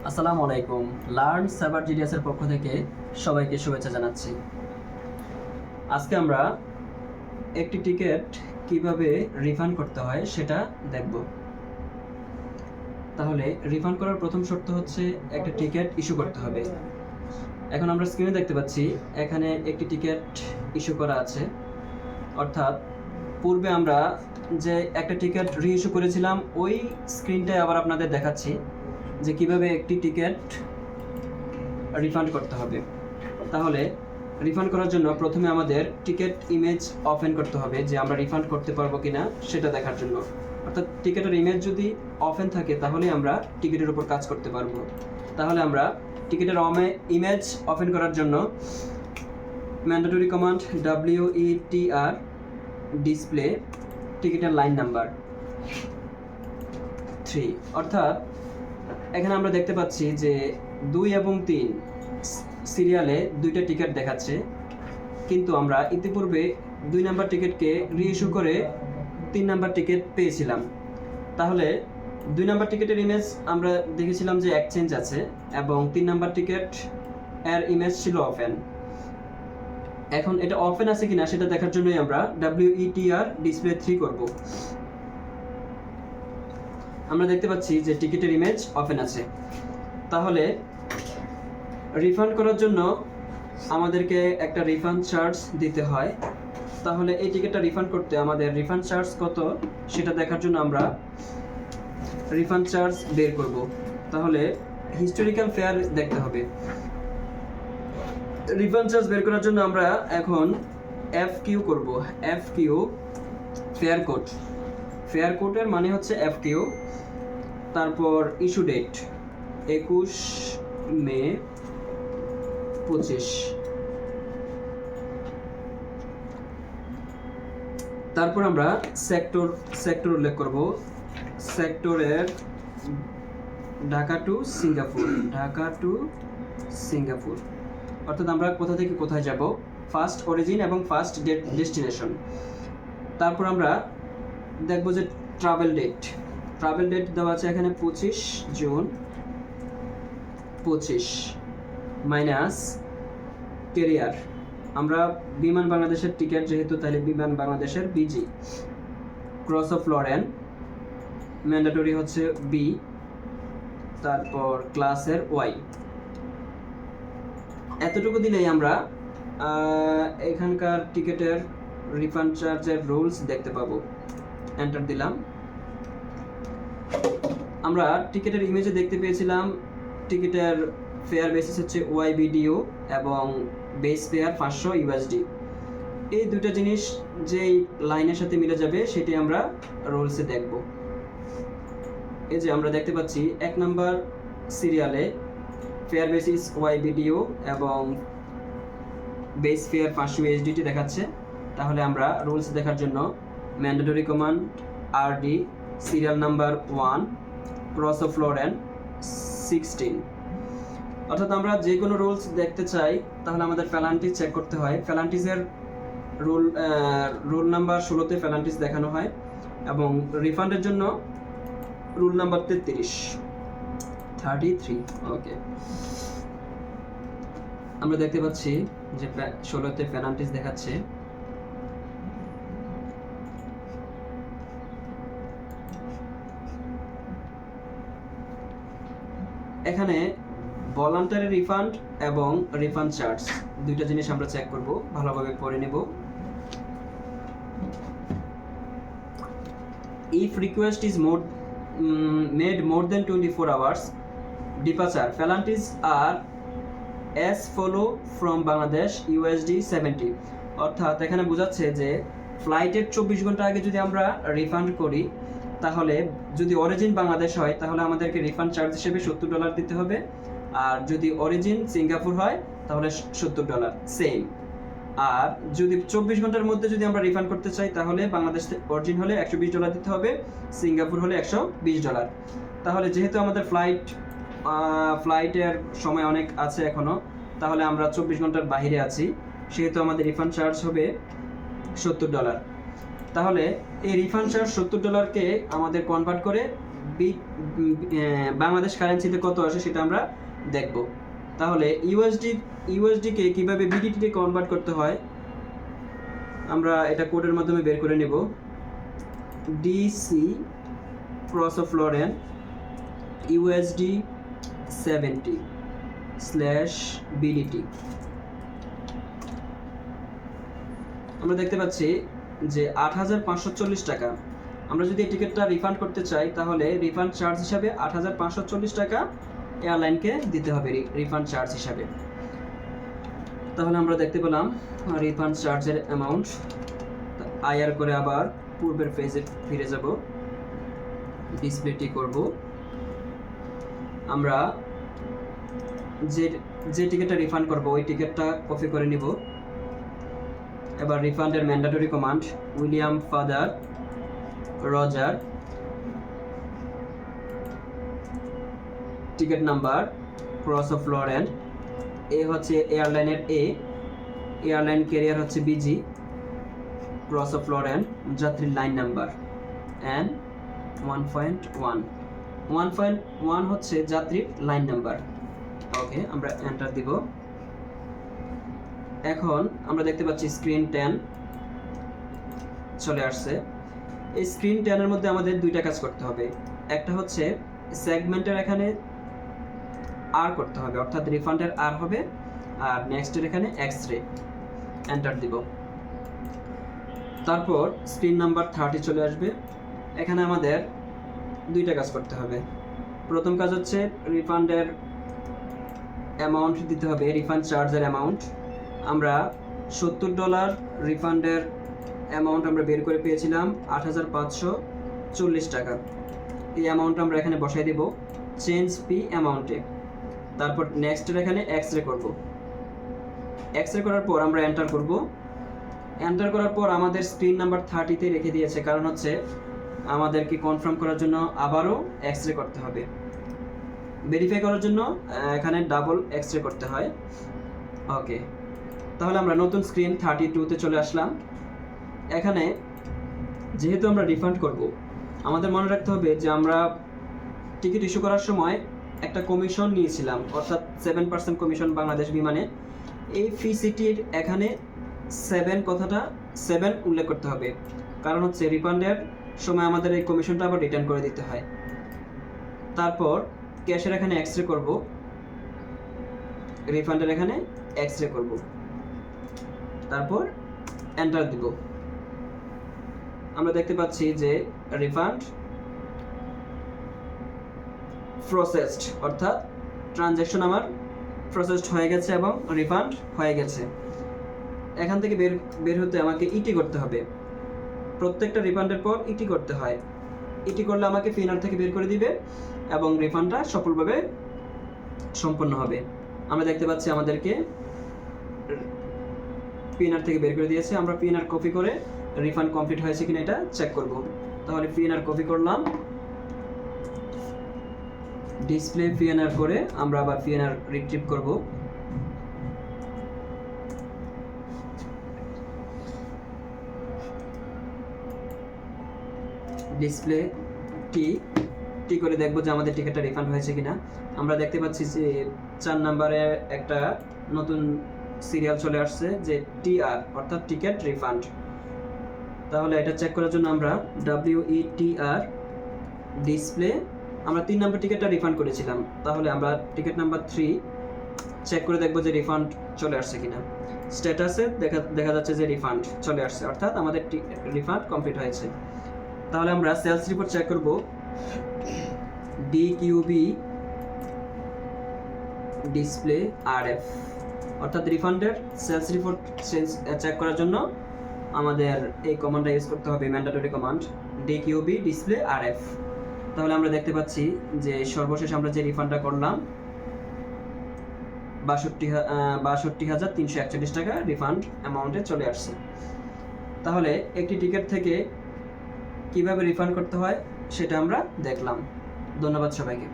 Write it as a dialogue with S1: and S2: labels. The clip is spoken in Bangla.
S1: আসসালামু আলাইকুম। লার্ন সাইবার জিডিএস এর পক্ষ থেকে সবাইকে শুভেচ্ছা জানাচ্ছি। আজকে আমরা একটি টিকিট কিভাবে রিফান্ড করতে হয় সেটা দেখব। তাহলে রিফান্ড করার প্রথম শর্ত হচ্ছে একটা টিকিট ইস্যু করতে হবে। এখন আমরা স্ক্রিনে দেখতে পাচ্ছি এখানে একটি টিকিট ইস্যু করা আছে, অর্থাৎ পূর্বে আমরা যে একটা টিকিট রিইস্যু করেছিলাম ওই স্ক্রিনটায় আবার আপনাদের দেখাচ্ছি যে কিভাবে একটি টিকিট রিফান্ড করতে হবে। তাহলে রিফান্ড করার জন্য প্রথমে আমাদের টিকিট ইমেজ ওপেন করতে হবে, যে আমরা রিফান্ড করতে পারবো কিনা সেটা দেখার জন্য। অর্থাৎ টিকিটের ইমেজ যদি ওপেন থাকে তাহলে আমরা টিকিটের উপর কাজ করতে পারবো। তাহলে আমরা টিকিটের ইমেজ ওপেন করার জন্য ম্যান্ডেটরি কমান্ড WETR ডিসপ্লে টিকিটের লাইন নাম্বার 3, অর্থাৎ এখানে আমরা দেখতে পাচ্ছি যে 2 এবং 3 সিরিয়ালে দুইটা টিকিট দেখাচ্ছে, কিন্তু আমরা ইতিপূর্বে 2 নাম্বার টিকিটকে রিইস্যু করে 3 নাম্বার টিকিট পেয়েছিলাম। তাহলে 2 নাম্বার টিকিটের ইমেজ আমরা দেখেছিলাম যে এক্সচেঞ্জ আছে এবং 3 নাম্বার টিকিট এর ইমেজ ছিল ওপেন। এখন এটা ওপেন আছে কিনা সেটা দেখার জন্যই আমরা WETR ডিসপ্লে 3 করব। আমরা দেখতে পাচ্ছি যে টিকিটের ইমেজ ওপেন আছে। তাহলে রিফান্ড করার জন্য আমাদেরকে একটা রিফান্ড চার্জ দিতে হয়। তাহলে এই টিকিটটা রিফান্ড করতে আমাদের রিফান্ড চার্জ কত সেটা দেখার জন্য আমরা রিফান্ড চার্জ বের করব। তাহলে হিস্টোরিক্যাল ফেয়ার দেখতে হবে। রিফান্ড চার্জ বের করার জন্য আমরা এখন FQ করব। FQ fair code. ফেয়ার কোডের মানে হচ্ছে FQ। তারপর ইস্যু ডেট 21 মে 25। তারপর আমরা সেক্টর উল্লেখ করব। সেক্টরের ঢাকা টু সিঙ্গাপুর, অর্থাৎ আমরা কোথা থেকে কোথায় যাব, ফার্স্ট অরিজিন এবং ফার্স্ট ডেস্টিনেশন। তারপর আমরা দেখব যে ট্রাভেল ডেট দেওয়া আছে এখানে 25 জুন 25 মাইনাস ক্যারিয়ার। আমরা বিমান বাংলাদেশের টিকিট যেহেতু, তাহলে বিমান বাংলাদেশের BG। Cross of Lorraine mandatory হচ্ছে B, তারপর ক্লাসের Y। এতটুকু দিলেই আমরা এখানকার টিকিটের রিফান্ড চার্জের রুলস দেখতে পাবো। এন্টার দিলাম। আমরা টিকিটের ইমেজে দেখতে পেয়েছিলাম টিকিটের ফেয়ার বেসিস হচ্ছে YBDO এবং বেস ফেয়ার 500 USD। এই দুটো জিনিস যেই লাইনের সাথে মিলে যাবে সেটি আমরা রুলসে দেখব। এই যে আমরা দেখতে পাচ্ছি 1 নাম্বার সিরিয়ালে ফেয়ার বেসিস YBDO এবং বেস ফেয়ার 500 USD দেখাচ্ছে। তাহলে আমরা রুলস দেখার জন্য mandatory command RD serial number 1 cross of Lorraine 16। অর্থাৎ আমরা যে কোনো রুলস দেখতে চাই তাহলে আমাদের ফ্যালান্টিস চেক করতে হয়। ফ্যালান্টিসের রুল নাম্বার 16তে ফ্যালান্টিস দেখানো হয় এবং রিফান্ডের জন্য রুল নাম্বার 33। ওকে, আমরা দেখতে পাচ্ছি যে 16তে ফ্যালান্টিস দেখাচ্ছে। এখানে ভলান্টারি রিফান্ড এবং রিফান্ড চার্জ দুইটা জিনিস আমরা চেক করব, ভালোভাবে পড়ে নেব। If request is made more than 24 hours, departure penalties are as follow from Bangladesh USD 70। অর্থাৎ এখানে বোঝাচ্ছে যে ফ্লাইটের 24 ঘন্টা আগে যদি আমরা রিফান্ড করি, তাহলে যদি অরিজিন বাংলাদেশ হয় তাহলে আমাদেরকে রিফান্ড চার্জ হিসেবে $70 দিতে হবে, আর যদি অরিজিন সিঙ্গাপুর হয় তাহলে $70 সেম। আর যদি 24 ঘন্টার মধ্যে যদি আমরা রিফান্ড করতে চাই তাহলে বাংলাদেশ অরিজিন হলে $120 দিতে হবে, সিঙ্গাপুর হলে $120। তাহলে যেহেতু আমাদের ফ্লাইটের সময় অনেক আছে এখনো, তাহলে আমরা 24 ঘন্টার বাইরে আছি, সেহেতু আমাদের রিফান্ড চার্জ হবে $70। তাহলে এই রিফান্ড চার্জ $70কে আমাদের কনভার্ট করে বাংলাদেশ কারেন্সিতে কত আসে সেটা আমরা দেখব। তাহলে ইউএসডি কে কিভাবে বিডিটিতে কনভার্ট করতে হয় আমরা এটা কোডের মাধ্যমে বের করে নেব। DC cross of Lorraine USD 70/BDT। আমরা দেখতে পাচ্ছি যে ৮৫৪০ টাকা। আমরা যদি এই টিকিটটা রিফান্ড করতে চাই তাহলে রিফান্ড চার্জ হিসাবে ৮৫৪০ টাকা এয়ারলাইনকে দিতে হবে রিফান্ড চার্জ হিসাবে। তাহলে আমরা দেখতে পেলাম রিফান্ড চার্জের অ্যামাউন্ট। আইআর করে আবার পূর্বের পেজে ফিরে যাব, ডিসপ্লেটি করব। আমরা যে টিকিটটা রিফান্ড করব ওই টিকিটটা কপি করে নিব। এবার রিফান্ডের mandatory command William father Roger, ticket number cross of Lauren, এ হচ্ছে এয়ারলাইনের এয়ারলাইন ক্যারিয়ার হচ্ছে বিজি, ক্রস অফ লরেন যাত্রীর লাইন নাম্বার এন 1.1 হচ্ছে যাত্রীর লাইন নাম্বার। ওকে, আমরা এন্টার দিব। এখন আমরা দেখতে পাচ্ছি স্ক্রিন 10 চলে আসছে। এই স্ক্রিন 10 এর মধ্যে আমাদের দুইটা কাজ করতে হবে। একটা হচ্ছে সেগমেন্টের এখানে আর করতে হবে, অর্থাৎ রিফান্ডের আর হবে, আর নেক্সটের এখানে এক্স-রে। এন্টার দিব। তারপর স্ক্রিন নাম্বার 30 চলে আসবে। এখানে আমাদের দুইটা কাজ করতে হবে। প্রথম কাজ হচ্ছে রিফান্ডের অ্যামাউন্ট দিতে হবে, রিফান্ড চার্জের অ্যামাউন্ট। আমরা $70 রিফান্ডের অ্যামাউন্ট আমরা বের করে পেয়েছিলাম ৮৫৪০ টাকা। এই অ্যামাউন্ট আমরা এখানে বসাই দেব চেঞ্জ পি অ্যামাউন্টে। তারপর নেক্সটের এখানে এক্স-রে করব। এক্স-রে করার পর আমরা এন্টার করব। এন্টার করার পর আমাদের স্ক্রিন নাম্বার 30-তে রেখে দিয়েছে, কারণ হচ্ছে আমাদেরকে কনফার্ম করার জন্য আবারও এক্স-রে করতে হবে। ভেরিফাই করার জন্য এখানে ডাবল এক্স-রে করতে হয়। ওকে, তাহলে আমরা নতুন স্ক্রিন 32-তে চলে আসলাম। এখানে যেহেতু আমরা রিফান্ড করব, আমাদের মনে রাখতে হবে যে আমরা টিকিট ইস্যু করার সময় একটা কমিশন নিয়েছিলাম, অর্থাৎ 7% কমিশন বাংলাদেশ বিমানে। এই ফিসিটির এখানে 7 উল্লেখ করতে হবে, কারণ হচ্ছে রিফান্ডের সময় আমাদের এই কমিশনটা আবার রিটার্ন করে দিতে হয়। তারপর ক্যাশের এখানে এক্স-রে করব, রিফান্ডের এখানে এক্স-রে করব, তারপর এন্টার দিব। আমরা দেখতে পাচ্ছি যে রিফান্ড প্রসেসড, অর্থাৎ ট্রানজ্যাকশন আমার প্রসেসড হয়ে গেছে এবং রিফান্ড হয়ে গেছে। এখান থেকে বের হতে আমাকে ইটি করতে হবে। প্রত্যেকটা রিফান্ডের পর ইটি করতে হয়। ইটি করলে আমাকে পিএনআর থেকে বের করে দিবে এবং রিফান্ডটা সফলভাবে সম্পন্ন হবে। আমরা দেখতে পাচ্ছি আমাদেরকে পিএনআর থেকে বের করে দিয়েছে। আমরা পিএনআর কপি করে রিফান্ড কমপ্লিট হয়েছে কিনা এটা চেক করব। তাহলে পিএনআর কপি করলাম, ডিসপ্লে পিএনআর করে আমরা আবার পিএনআর রিট্রিভ করব। ডিসপ্লে টি করে দেখব যে আমাদের টিকিটটা রিফান্ড হয়েছে কিনা। আমরা দেখতে পাচ্ছি যে 4 নম্বরে একটা নতুন সিরিয়াল চলে আসছে যে টিআর, অর্থাৎ টিকিট রিফান্ড। তাহলে এটা চেক করার জন্য আমরা WETR ডিসপ্লে, আমরা 3 নম্বর টিকিটটা রিফান্ড করেছিলাম, তাহলে আমরা টিকিট নাম্বার 3 চেক করে দেখব যে রিফান্ড চলে আসছে কিনা। স্ট্যাটাসে দেখা যাচ্ছে যে রিফান্ড চলে আসছে, অর্থাৎ আমাদের রিফান্ড কমপ্লিট হয়েছে। তাহলে আমরা সেলস রিপোর্ট চেক করব। DQB ডিসপ্লে RF, অর্থাৎ রিফান্ডের সেলস রিপোর্ট চেক করার জন্য আমাদের এই কমান্ডটা ইউজ করতে হবে, mandatory command DQB display RF। তাহলে আমরা দেখতে পাচ্ছি যে সর্বশেষ আমরা যে রিফান্ডটা করলাম ৬২,৩৪১ টাকা রিফান্ড অ্যামাউন্টে চলে আসছে। তাহলে একটি টিকিট থেকে কিভাবে রিফান্ড করতে হয় সেটা আমরা দেখলাম। ধন্যবাদ সবাইকে।